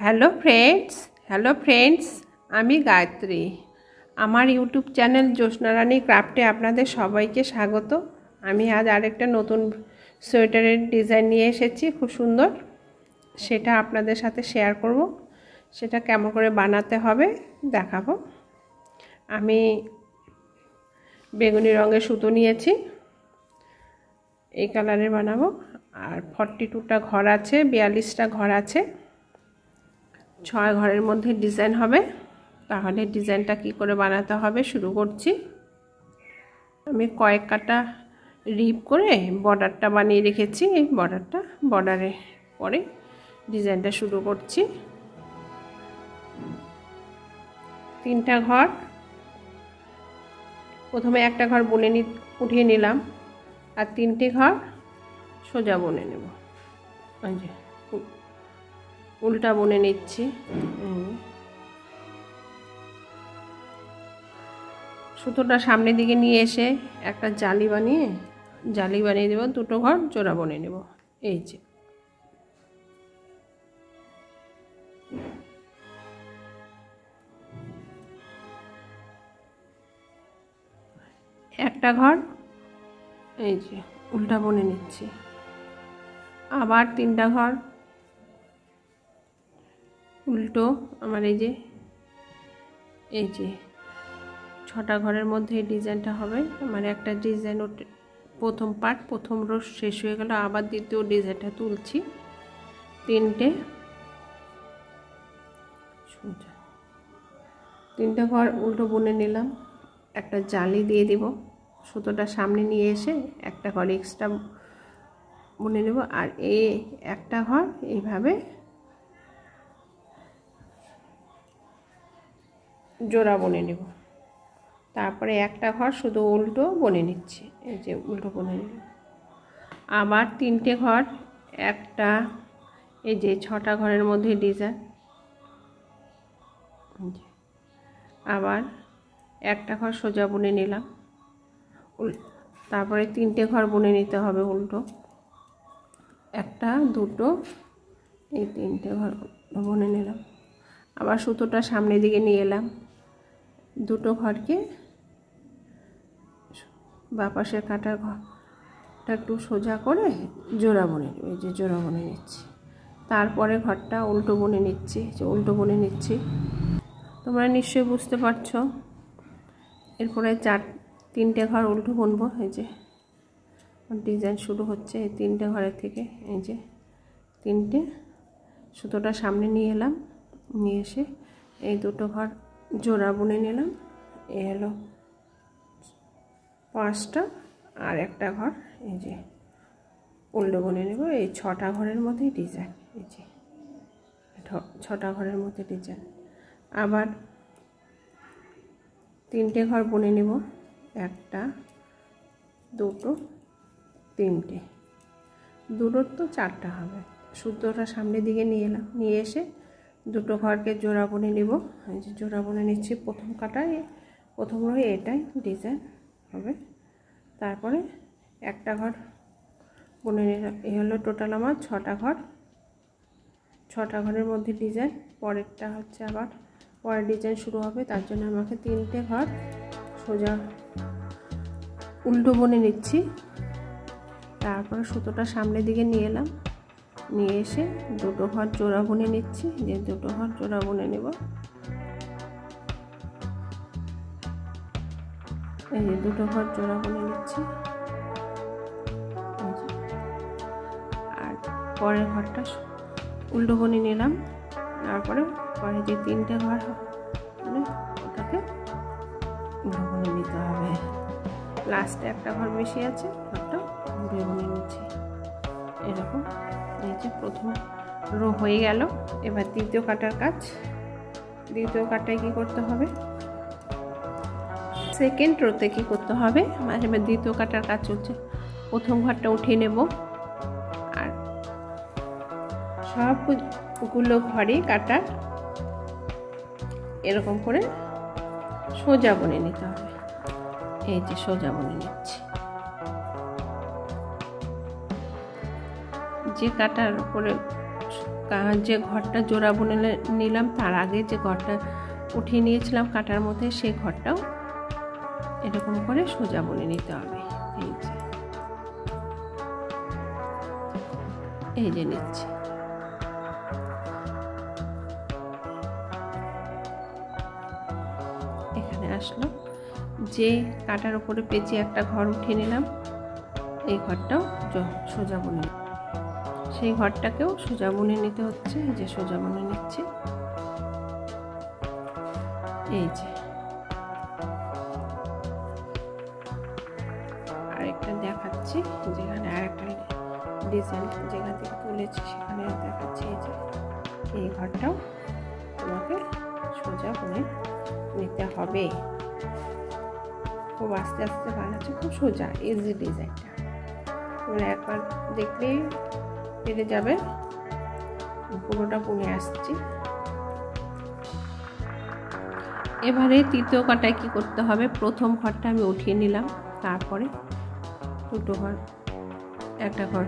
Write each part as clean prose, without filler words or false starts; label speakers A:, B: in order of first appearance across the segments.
A: Hello friends, আমি গায়ত্রী। আমার YouTube channel জ্যোৎস্না রানী ক্রাফটে আপনাদের সবাইকে স্বাগত। আমি আজ আরেকটা নতুন সোয়েটারের ডিজাইন নিয়ে এসেছি, খুব সুন্দর। সেটা আপনাদের সাথে শেয়ার করব। সেটা কেমন করে বানাতে হবে দেখাবো। আমি বেগুনি রঙের সুতো নিয়েছি, এই কালারের বানাবো। আর 42টা ঘর আছে, 42টা ঘর আছে, 6 ঘরের মধ্যে ডিজাইন হবে। তাহলে ডিজাইনটা কি করে বানাতে হবে শুরু করছি। আমি কয়েক কাটা রিপ করে বর্ডারটা বানিয়ে রেখেছি। এই বর্ডারে পরে ডিজাইনটা শুরু করছি। 3টা ঘর, প্রথমে একটা ঘর উঠিয়ে নিলাম, আর 3টে ঘর সোজা বুনে নেব। এই যে উল্টা বুনে নিচ্ছি। সুতোটা সামনের দিকে নিয়ে এসে একটা জালি বানিয়ে দেব। 2টো ঘর জোড়া বুনে নেব। এই যে একটা ঘর, এই যে উল্টা বুনে নিচ্ছি। আবার 3টা ঘর উল্টো। আমার এই যে 6টা ঘরের মধ্যে এই ডিজাইনটা হবে। আমার একটা ডিজাইন প্রথম রো শেষ হয়ে গেল, আবার দ্বিতীয় ডিজাইনটা তুলছি। 3টে ঘর উল্টো বুনে নিলাম, একটা জালি দিয়ে দিব। সুতোটা সামনে নিয়ে এসে একটা ঘর এক্সট্রা বুনে নেব, আর এই একটা ঘর এইভাবে জোড়া বুনে নেব। তারপরে একটা ঘর শুধু উল্টো বুনে নিচ্ছি। এই যে উল্টো বুনে নিলাম। আবার 3টে ঘর, একটা, এই যে 6টা ঘরের মধ্যে ডিজাইন। আবার একটা ঘর সোজা বুনে নিলাম, তারপরে 3টে ঘর বুনে নিতে হবে উল্টো। একটা, দুটো, এই 3টে ঘর বুনে নিলাম। আবার সুতোটা সামনের দিকে নিয়ে এলাম, 2টো ঘরকে বাঁ পাশের কাটার ঘরটা একটু সোজা করে জোড়া বুনে নেব। এই যে জোড়া বুনে নিচ্ছি। তারপরে ঘরটা উল্টো বুনে নিচ্ছি। তোমরা নিশ্চয়ই বুঝতে পারছো। এরপরে 3টে ঘর উল্টো বুনবো। এই যে ডিজাইন শুরু হচ্ছে এই 3টে ঘরের থেকে। এই যে 3টে, সুতোটা সামনে নিয়ে এলাম, নিয়ে এসে এই 2টো ঘর জোড়া বুনে নিলাম। এই হলো 5টা, আর একটা ঘর এই যে উল্টো বুনে নেব। এই 6টা ঘরের মধ্যে ডিজাইন। এই যে 6টা ঘরের মধ্যে ডিজাইন। আবার 3টে ঘর বুনে নেব, একটা, দুটো, 3টে, দুটোর তো 4টা হবে। সুতোটা সামনের দিকে নিয়ে এলাম, নিয়ে এসে 2টো ঘরকে জোড়া বুনে নেব। এই যে জোড়া বুনে নিচ্ছি। প্রথম রয়ে এটাই ডিজাইন হবে। তারপরে একটা ঘর বুনে নিলাম। এই হলো টোটাল আমার 6টা ঘর। 6টা ঘরের মধ্যে ডিজাইন। পরেরটা হচ্ছে আবার পরের ডিজাইন শুরু হবে। তার জন্য আমাকে 3টে ঘর সোজা উল্টো বুনে নিচ্ছি। তারপরে সুতোটা সামনের দিকে নিয়ে এলাম, নিয়ে এসে 2টো ঘর জোড়া বুনে নিচ্ছি। যে 2টো ঘর জোড়া বুনে নেব। এই যে 2টো ঘর জোড়া বুনে নিচ্ছি। আর পরের ঘরটা উল্টো বুনে নিলাম। তারপরে পরে যে 3টে ঘর ওটাকে উল্টো বুনে নিতে হবে। লাস্টে একটা ঘর বেশি আছে, ঘরটা উল্টো বুনে নিচ্ছি। এরকম এই যে প্রথম রো হয়ে গেল। এবার দ্বিতীয় কাটার কাজ। দ্বিতীয় কাটায় কি করতে হবে, সেকেন্ড রোতে কি করতে হবে। এবার দ্বিতীয় কাটার কাজ চলছে। প্রথম ঘরটা উঠিয়ে নেব, আর সবগুলো ঘরই কাটা এরকম করে সোজা বুনে নিতে হবে। এই যে সোজা বুনে নিচ্ছি। যে কাটার উপরে যে ঘরটা জোড়া বুনে নিলাম তার আগে যে ঘরটা উঠিয়ে নিয়েছিলাম কাটার মধ্যে, সেই ঘরটাও এরকম করে সোজা বুনে নিতে হবে। এই যে নিচ্ছি। এখানে আসলো, যে কাটার উপরে পেঁচিয়ে একটা ঘর উঠিয়ে নিলাম, এই ঘরটাও সোজা বুনে, সেই ঘরটাকেও সোজা বুনে নিতে হচ্ছে। এই যে সোজা বুনে নিচ্ছি। এই যে আরেকটা দেখাচ্ছি, যেখানে আরেকটা ডিজাইন যেখান থেকে তুলেছি সেখানে দেখাচ্ছি। এই যে এই ঘরটাও তোমাকে সোজা বুনে নিতে হবে। খুব আস্তে আস্তে বানাচ্ছে, খুব সোজা ইজি ডিজাইনটা। তোমরা একবার দেখলেই পেরে যাবে। পুরোটা বুনে আসছি। এবারে তৃতীয় কাটায় কি করতে হবে, প্রথম ঘরটা আমি উঠিয়ে নিলাম, তারপরে দুটো ঘর, একটা ঘর,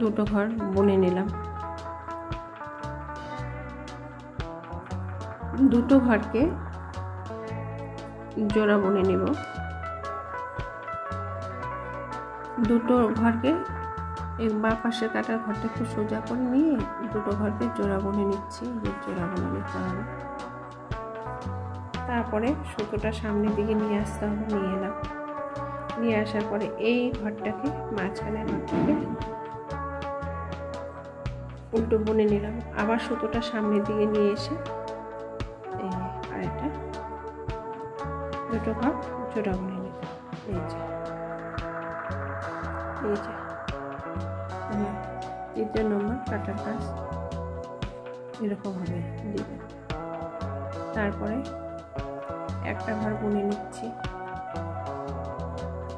A: দুটো ঘর বুনে নিলাম। দুটো ঘরকে জোড়া বুনে নিব। দুটো ঘরকে এই বাঁ পাশের কাটার ঘরটা একটু সোজা করে নিয়ে দুটো ঘরকে জোড়া বুনে নিচ্ছি। জোড়া বুনে নিতে হবে। তারপরে সুতোটা সামনের দিকে নিয়ে আসতে হবে। নিয়ে এলাম, নিয়ে আসার পরে এই ঘরটাকে, মাঝখানের ঘরটাকে উল্টো বুনে নিলাম। আবার সুতোটা সামনের দিকে নিয়ে এসে এই আরেকটা দুটো ঘর জোড়া বুনে নিলাম। এই যে তৃতীয় নম্বর কাটার কাজ এরকম হবে দিবে। তারপরে একটা ঘর বুনে নিচ্ছি,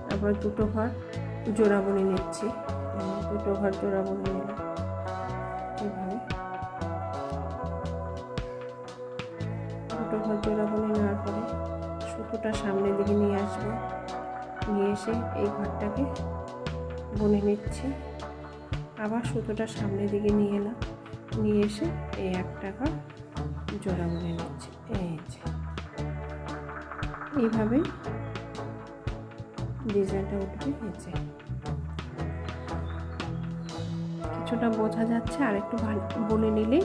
A: তারপরে দুটো ঘর জোড়া বুনে নিচ্ছি। দুটো ঘর জোড়া বুনে নিলাম। এইভাবে দুটো ঘর জোড়া বুনে নেওয়ার পরে সুতোটা সামনের দিকে নিয়ে আসবো। নিয়ে এসে এই ঘরটাকে বুনে নিচ্ছি। আবার সুতোটা সামনের দিকে নিয়ে এলাম, নিয়ে এসে এই একটা ঘর জোড়া বুনে নিচ্ছি। এইভাবেই ডিজাইনটা উঠবে। হয়েছে, কিছুটা বোঝা যাচ্ছে, আর একটু বুনে নিলেই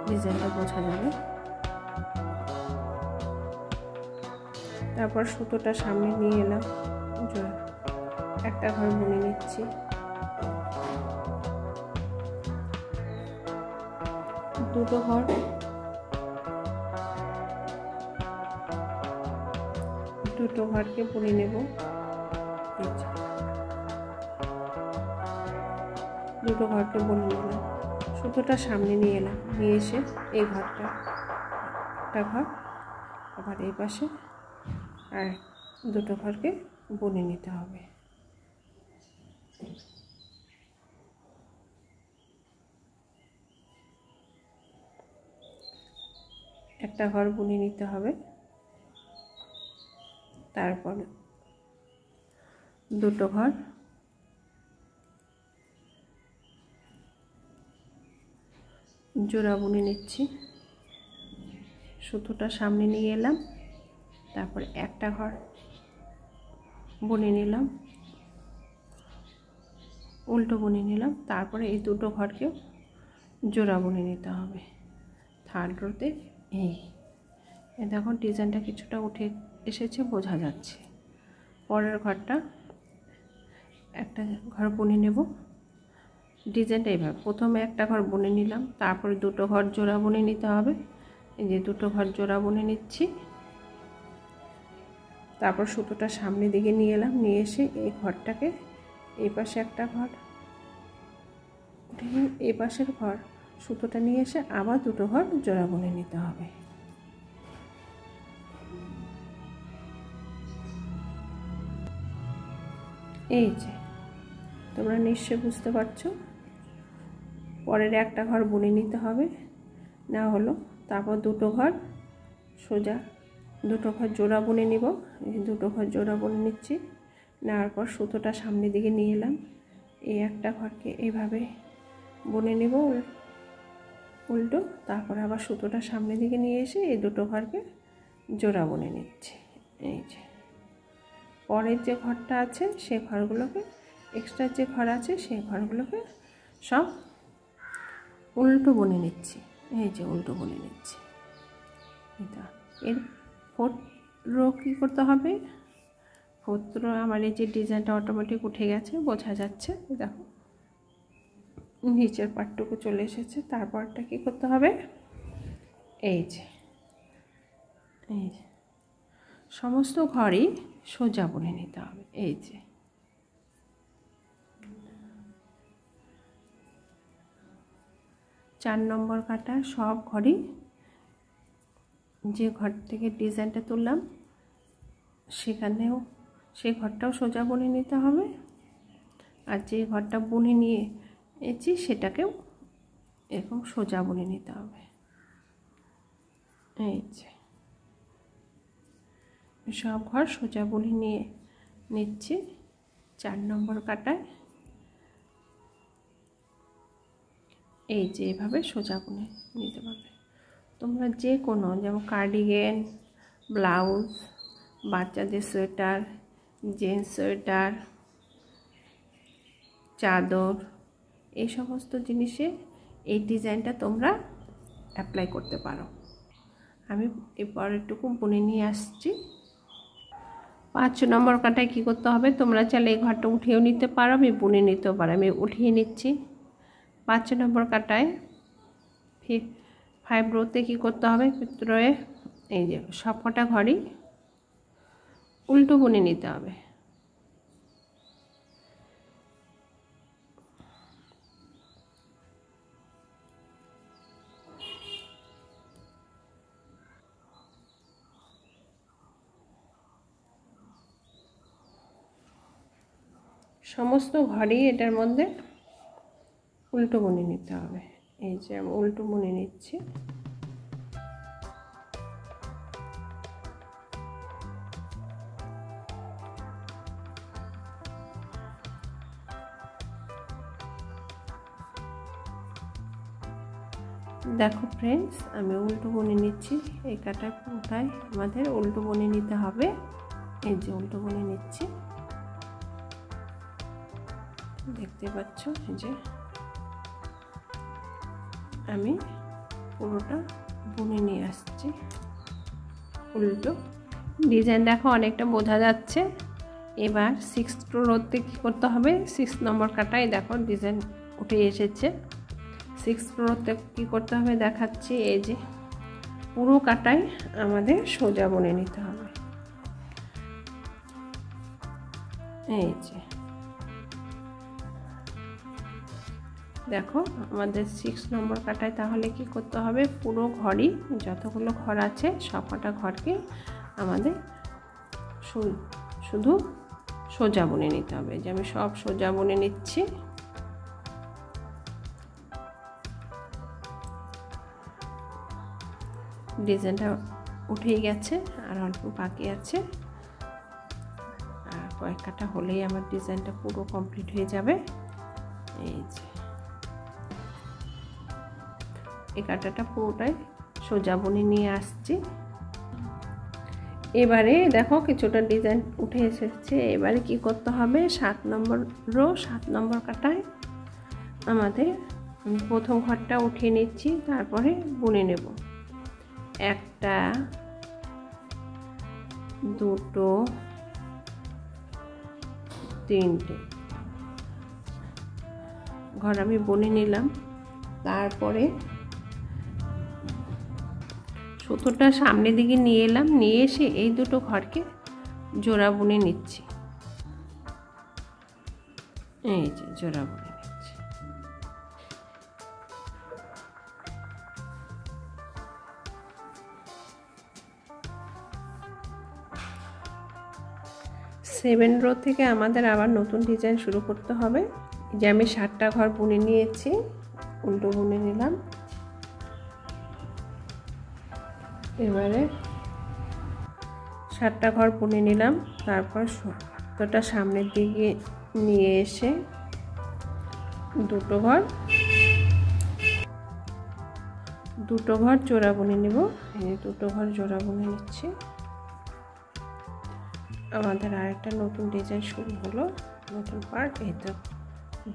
A: ডিজাইনটা বোঝা যাবে। তারপর সুতোটা সামনে নিয়ে এলাম, একটা ঘর বুনে নিচ্ছি। দুটো ঘর দুটো ঘরকে বুনে নেব। দুটো ঘরকে বুনে নিলাম, সুতোটা সামনে নিয়ে এলাম, নিয়ে এসে এই ঘরটা একটা ঘর, আবার এই পাশে আর দুটো ঘরকে বুনে নিতে হবে। একটা ঘর বুনে নিতে হবে, তারপর দুটো ঘর জোড়া বুনে নিচ্ছি। সুতোটা সামনে নিয়ে এলাম, তারপরে একটা ঘর বুনে নিলাম, উল্টো বুনে নিলাম। তারপরে এই দুটো ঘরকেও জোড়া বুনে নিতে হবে। থার্ড রোতে এই দেখো ডিজাইনটা কিছুটা উঠে এসেছে, বোঝা যাচ্ছে। পরের ঘরটা একটা ঘর বুনে নেব। ডিজাইনটা এইভাবে, প্রথমে একটা ঘর বুনে নিলাম, তারপরে দুটো ঘর জোড়া বুনে নিতে হবে। এই যে দুটো ঘর জোড়া বুনে নিচ্ছি। তারপর সুতোটা সামনের দিকে নিয়ে এলাম, নিয়ে এসে এই ঘরটাকে এই পাশে একটা ঘর, এই পাশের ঘর সুতোটা নিয়ে এসে আবার দুটো ঘর জোড়া বুনে নিতে হবে। এই যে তোমরা নিশ্চয়ই বুঝতে পারছো। পরের একটা ঘর বুনে নিতে হবে, না হলো তারপর দুটো ঘর সোজা, দুটো ঘর জোড়া বুনে নিব। এই দুটো ঘর জোড়া বুনে নিচ্ছি। নেওয়ার পর সুতোটা সামনের দিকে নিয়ে এলাম, এই একটা ঘরকে এইভাবে বুনে নিব উল্টো, তারপরে আবার সুতোটা সামনের দিকে নিয়ে এসে এই দুটো ঘরকে জোড়া বুনে নিচ্ছি। এই যে পরের যে ঘরটা আছে সেই ঘরগুলোকে, এক্সট্রা যে ঘর আছে সেই ঘরগুলোকে সব উল্টো বুনে নিচ্ছি। এই যে উল্টো বুনে নিচ্ছি। এটা এর 4th রো কী করতে হবে, 4th রো আমার এই যে ডিজাইনটা অটোমেটিক উঠে গেছে, বোঝা যাচ্ছে। দেখো নিচের পাটটুকু চলে এসেছে। তারপরটা কী করতে হবে, এই যে সমস্ত ঘরই সোজা বুনে নিতে হবে। এই যে 4 নম্বর কাটা সব ঘরই, যে ঘর থেকে ডিজাইনটা তুললাম সেখানেও সেই ঘরটাও সোজা বুনে নিতে হবে, আর যে ঘরটা বুনে নিয়েছি সেটাকেও এরকম সোজা বুনে নিতে হবে। এই যে সব ঘর সোজা বুনে নিয়ে নিচ্ছি 4 নম্বর কাটায়। এই যে এভাবে সোজা বুনে নিতে পারবে। তোমরা যে কোনো, যেমন কার্ডিগান, ব্লাউজ, বাচ্চাদের সোয়েটার, জেন্টস সোয়েটার, চাদর, এই সমস্ত জিনিসে এই ডিজাইনটা তোমরা অ্যাপ্লাই করতে পারো। আমি এই পরেরটুকু বুনে নিয়ে আসছি। 5 নম্বর কাটায় কী করতে হবে, তোমরা চাইলে এই ঘরটা উঠিয়েও নিতে পারো, আমি বুনে নিতেও পারো। আমি উঠিয়ে নিচ্ছি। 5 নম্বর কাটায় 5 রোতে কী করতে হবে, রোয়ে এই যে সব কটা ঘরই উল্টো বুনে নিতে হবে। সমস্ত ঘরই এটার মধ্যে উল্টো বুনে নিতে হবে। এই যে আমি উল্টো বুনে নিচ্ছি। দেখো ফ্রেন্ডস, আমি উল্টো বুনে নিচ্ছি। এই কাটা পুরোটাই আমাদের উল্টো বুনে নিতে হবে। এই যে উল্টো বুনে নিচ্ছি, দেখতে পাচ্ছ। এই যে আমি পুরোটা বুনে নিয়ে আসছি উল্টো। ডিজাইন দেখো অনেকটা বোঝা যাচ্ছে। এবার 6th রোতে কী করতে হবে, 6 নম্বর কাটায় দেখো ডিজাইন উঠে এসেছে। 6th রোতে কী করতে হবে দেখাচ্ছি। এই যে পুরো কাটায় আমাদের সোজা বুনে নিতে হবে। এই যে দেখো আমাদের 6 নম্বর কাটায় তাহলে কি করতে হবে, পুরো ঘরই, যতগুলো ঘর আছে সবকটা ঘরকে আমাদের শুধু সোজা বুনে নিতে হবে। যে আমি সব সোজা বুনে নিচ্ছি। ডিজাইনটা উঠেই গেছে, আর অল্প বাকি আছে, আর কয়েক কাটা হলেই আমার ডিজাইনটা পুরো কমপ্লিট হয়ে যাবে। এই যে এই কাটাটা পুরোটাই সোজা বুনে নিয়ে আসছি। এবারে দেখো কিছুটা ডিজাইন উঠে এসেছে। এবারে কি করতে হবে, 7 নম্বর রো 7 নম্বর কাটায় আমাদের প্রথম ঘরটা উঠিয়ে নিচ্ছি, তারপরে বুনে নেব। 1টা 2টো 3টে ঘর আমি বুনে নিলাম। তারপরে সুতোটা সামনের দিকে নিয়ে এলাম, নিয়ে এসে এই দুটো ঘরকে জোড়া বুনে নিচ্ছি। এই যে জোড়া বুনে নিচ্ছি। 7 রো থেকে আমাদের আবার নতুন ডিজাইন শুরু করতে হবে। যে আমি 7টা ঘর বুনে নিয়েছি, উল্টো বুনে নিলাম। এবারে 7টা ঘর বুনে নিলাম, তারপর সুতোটা সামনের দিকে নিয়ে এসে দুটো ঘর দুটো ঘর জোড়া বুনে নেব। এই যে দুটো ঘর জোড়া বুনে নিচ্ছি। আমাদের আরেকটা নতুন ডিজাইন শুরু হলো, নতুন পার্ট। এই তো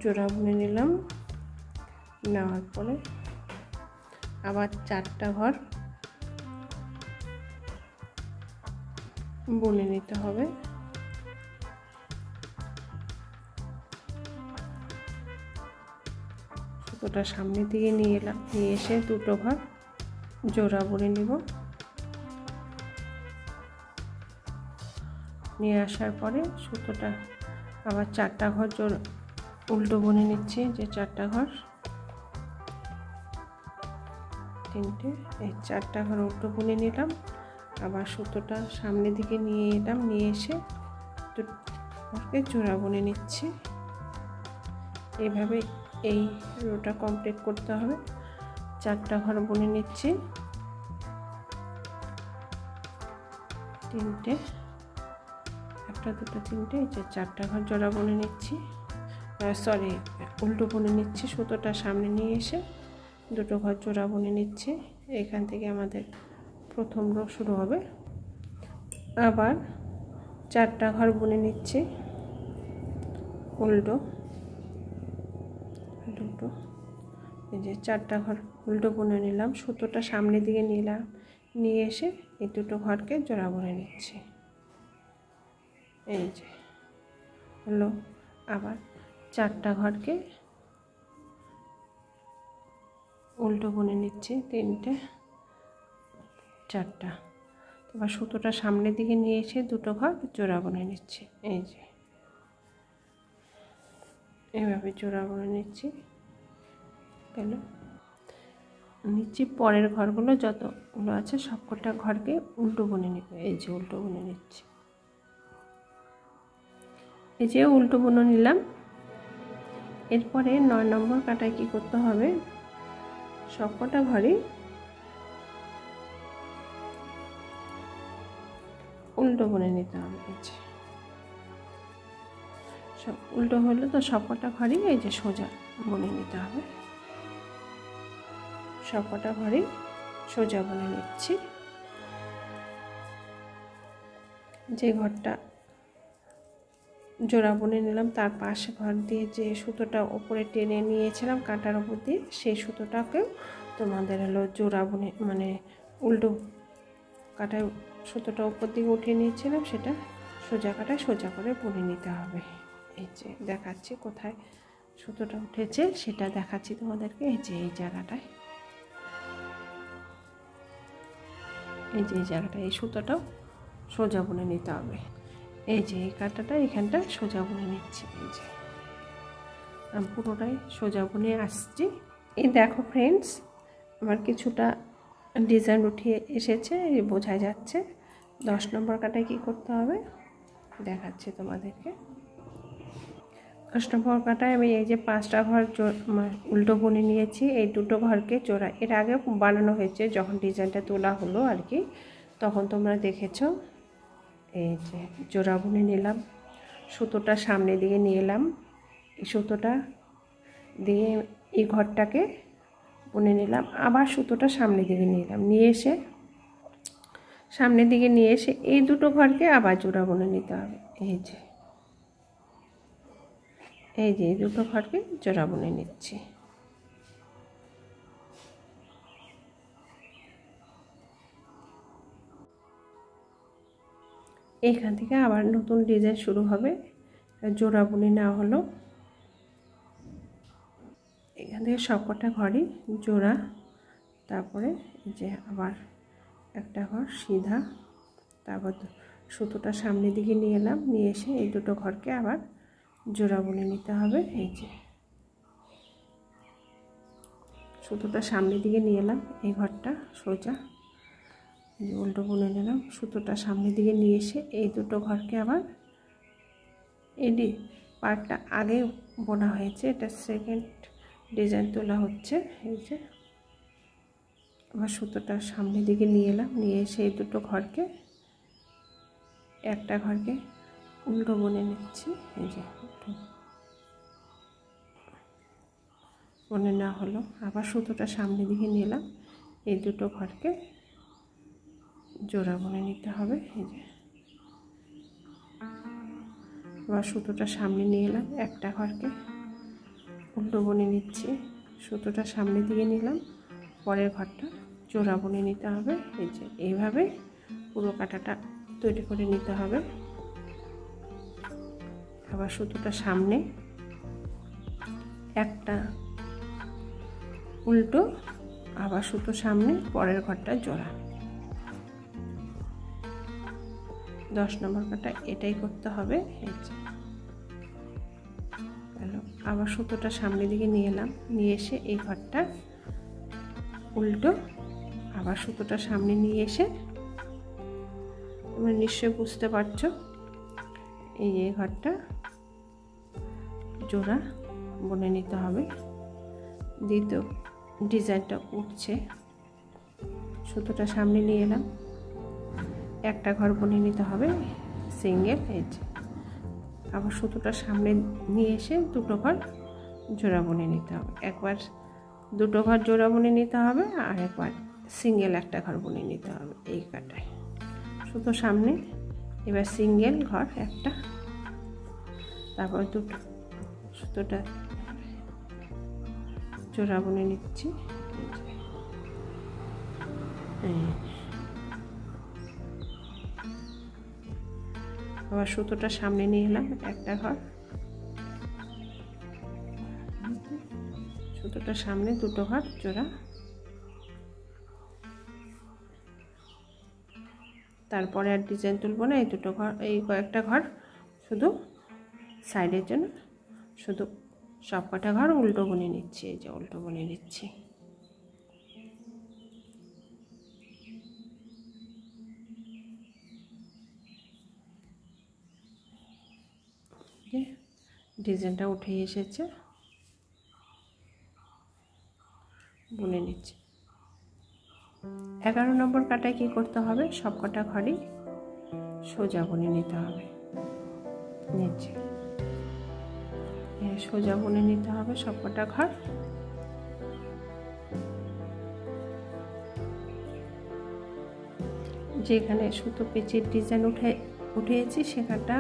A: জোড়া বুনে নিলাম। নেওয়ার পরে আবার 4টা ঘর বুনে নিতে হবে। সুতোটা সামনের দিকে নিয়ে এলাম, নিয়ে এসে দুটো ঘর জোড়া বুনে নিব। নিয়ে আসার পরে সুতোটা আবার 4টা ঘর জোড়া উল্টো বুনে নিচ্ছি। যে 4টা ঘর, 3টে, এই 4টা ঘর উল্টো বুনে নিলাম। আবার সুতোটা সামনের দিকে নিয়ে এলাম, নিয়ে এসে দুটোকে জোড়া বুনে নিচ্ছি। এইভাবে এই রোটা কমপ্লিট করতে হবে। 4টা ঘর বুনে নিচ্ছি, 3টে, 1টা 2টো 3টে, এই যে 4টা ঘর জোড়া বুনে নিচ্ছি, সরি উল্টো বুনে নিচ্ছি। সুতোটা সামনে নিয়ে এসে দুটো ঘর জোড়া বুনে নিচ্ছি। এখান থেকে আমাদের প্রথম রো শুরু হবে। আবার 4টা ঘর বুনে নিচ্ছি উল্টো, দুটো, এই যে 4টা ঘর উল্টো বুনে নিলাম। সুতোটা সামনের দিকে নিলাম, নিয়ে এসে এই দুটো ঘরকে জোড়া বুনে নিচ্ছি। এই যে হলো। আবার 4টা ঘরকে উল্টো বুনে নিচ্ছি, 3টে, 4টা। এবার সুতোটা সামনের দিকে নিয়ে এসে দুটো ঘর জোড়া বুনে নিচ্ছি। এই যে এইভাবে জোড়া বুনে নিচ্ছি। গেল। নিচ্ছি পরের ঘরগুলো যতগুলো আছে সবকটা ঘরকে উল্টো বুনে নেব। এই যে উল্টো বুনে নিচ্ছি। এই যে উল্টো বুনে নিলাম। এরপরে 9 নম্বর কাটায় কি করতে হবে, সবকটা ঘরই উল্টো বুনে নিতে হবে। এই যে সব উল্টো হলো তো সবকটা ঘরই এই যে সোজা বুনে নিতে হবে। সবকটা ঘরই সোজা বুনে নিচ্ছি। যে ঘরটা জোড়া বুনে নিলাম তার পাশে ঘর দিয়ে যে সুতোটা উপরে টেনে নিয়েছিলাম কাঁটার উপর দিয়ে, সেই সুতোটাকেও তোমাদের হলো জোড়া বুনে মানে উল্টো কাঁটায় সুতোটা উপর দিকে উঠিয়ে নিয়েছিলাম, সেটা সোজা কাঁটায় সোজা করে বুনে নিতে হবে। এই যে দেখাচ্ছি কোথায় সুতোটা উঠেছে সেটা দেখাচ্ছি তোমাদেরকে। এই যে এই জায়গাটায়, এই যে এই জায়গাটায় এই সুতোটাও সোজা বুনে নিতে হবে। এই যে এই কাঁটাটা এখানটা সোজা বুনে নিচ্ছি। এই যে আমি পুরোটাই সোজা বুনে আসছি। এই দেখো ফ্রেন্ডস, আমার কিছুটা ডিজাইন উঠিয়ে এসেছে, বোঝা যাচ্ছে। 10 নম্বর কাঁটায় কী করতে হবে দেখাচ্ছি তোমাদেরকে। 10 নম্বর কাঁটায় আমি এই যে 5টা ঘর উল্টো বুনে নিয়েছি। এই দুটো ঘরকে জোড়া এর আগে বানানো হয়েছে, যখন ডিজাইনটা তোলা হলো আর কি, তখন তোমরা দেখেছো। এই যে জোড়া বুনে নিলাম, সুতোটা সামনের দিকে নিয়ে এলাম, এই সুতোটা দিয়ে এই ঘরটাকে বুনে নিলাম। আবার সুতোটা সামনের দিকে নিয়ে এলাম, নিয়ে এসে সামনের দিকে নিয়ে এসে এই দুটো ঘরকে আবার জোড়া বুনে নিতে হবে। এই যে এই যে এই দুটো ঘরকে জোড়া বুনে নিচ্ছি। এইখান থেকে আবার নতুন ডিজাইন শুরু হবে। জোড়া বুনে নেওয়া হলো। এখান থেকে সবকটা ঘরই জোড়া, তারপরে যে আবার একটা ঘর সিধা, তারপর সুতোটা সামনের দিকে নিয়ে এলাম, নিয়ে এসে এই দুটো ঘরকে আবার জোড়া বুনে নিতে হবে। এই যে সুতোটা সামনের দিকে নিয়ে এলাম, এই ঘরটা সোজা উল্টো বুনে নিলাম। সুতোটা সামনের দিকে নিয়ে এসে এই দুটো ঘরকে আবার এই পার্টটা আগে বোনা হয়েছে, এটা সেকেন্ড ডিজাইন তোলা হচ্ছে। এই যে আবার সুতোটা সামনের দিকে নিয়ে এলাম, নিয়ে এসে এই দুটো ঘরকে একটা ঘরকে উল্টো বুনে নিচ্ছি। এই যে উল্টো বুনে নেওয়া হলো। আবার সুতোটা সামনের দিকে নিলাম, এই দুটো ঘরকে জোড়া বুনে নিতে হবে। এই যে আবার সুতোটা সামনে নিয়ে এলাম, একটা ঘরকে উল্টো বুনে নিচ্ছি, সুতোটা সামনে দিয়ে নিলাম, পরের ঘরটা জোড়া বুনে নিতে হবে। এই যে এইভাবে পুরো কাঁটাটা তৈরি করে নিতে হবে। আবার সুতোটা সামনে, একটা উল্টো, আবার সুতো সামনে, পরের ঘরটা জোড়া। 10 নম্বর কাঁটা এটাই করতে হবে। এই যে আবার সুতোটা সামনের দিকে নিয়ে এলাম, নিয়ে এসে এই ঘরটা উল্টো, আবার সুতোটা সামনে নিয়ে এসে, তোমরা নিশ্চয়ই বুঝতে পারছো, এই যে ঘরটা জোড়া বুনে নিতে হবে। দ্বিতীয় ডিজাইনটা উঠছে, সুতোটা সামনে নিয়ে এলাম, একটা ঘর বুনে নিতে হবে সিঙ্গেল। এই যে আবার সুতোটা সামনে নিয়ে এসে দুটো ঘর জোড়া বুনে নিতে হবে। একবার দুটো ঘর জোড়া বুনে নিতে হবে, আর একবার সিঙ্গেল একটা ঘর বুনে নিতে হবে। এই কাটায় সুতো সামনে, এবার সিঙ্গেল ঘর একটা, তারপর দুটো সুতোটা জোড়া বুনে নিচ্ছি। আবার সুতোটা সামনে নিয়ে এলাম, একটা ঘর, সুতোটা সামনে দুটো ঘর জোড়া, তারপরে আর ডিজাইন তুলব না। এই দুটো ঘর, এই কয়েকটা ঘর শুধু সাইডের জন্য, শুধু সব কটা ঘর উল্টো বুনে নিচ্ছি। এই যে উল্টো বুনে নিচ্ছি। ডিজাইনটা উঠে এসেছে, বুনে নিচ্ছি। 11 নম্বর কাটায় কি করতে হবে, সব কটা ঘরই সোজা বুনে নিতে হবে। নিচে সোজা বুনে নিতে হবে সব কটা ঘর। যেখানে সুতো পেঁচির ডিজাইন উঠেছি সেখানটা,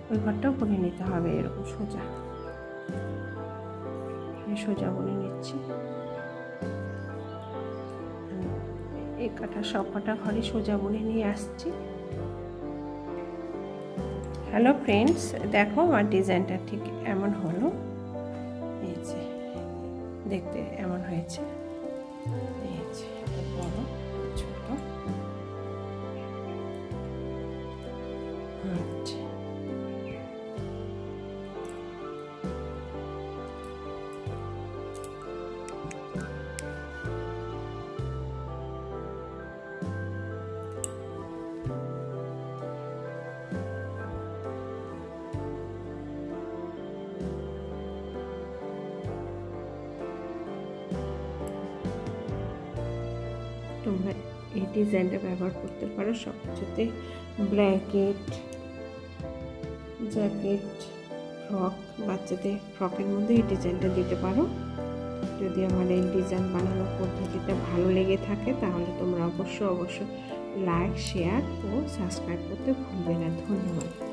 A: ওই ঘরটাও বুনে নিতে হবে এরকম সোজা। সোজা বুনে নিচ্ছি। এই কাটা সব কটা ঘরই সোজা বুনে নিয়ে আসছি। হ্যালো ফ্রেন্ডস, দেখো আমার ডিজাইনটা ঠিক এমন হলো। এই যে দেখতে এমন হয়েছে। এই যে বড় ছোট, তোমরা এই ডিজাইনটা ব্যবহার করতে পারো সব কিছুতে। ব্ল্যাঙ্কেট, জ্যাকেট, ফ্রক, বাচ্চাদের ফ্রকের মধ্যে এই ডিজাইনটা দিতে পারো। যদি আমার এই ডিজাইন বানানোর পদ্ধতিটা ভালো লেগে থাকে তাহলে তোমরা অবশ্যই লাইক, শেয়ার ও সাবস্ক্রাইব করতে ভুলবে না। ধন্যবাদ।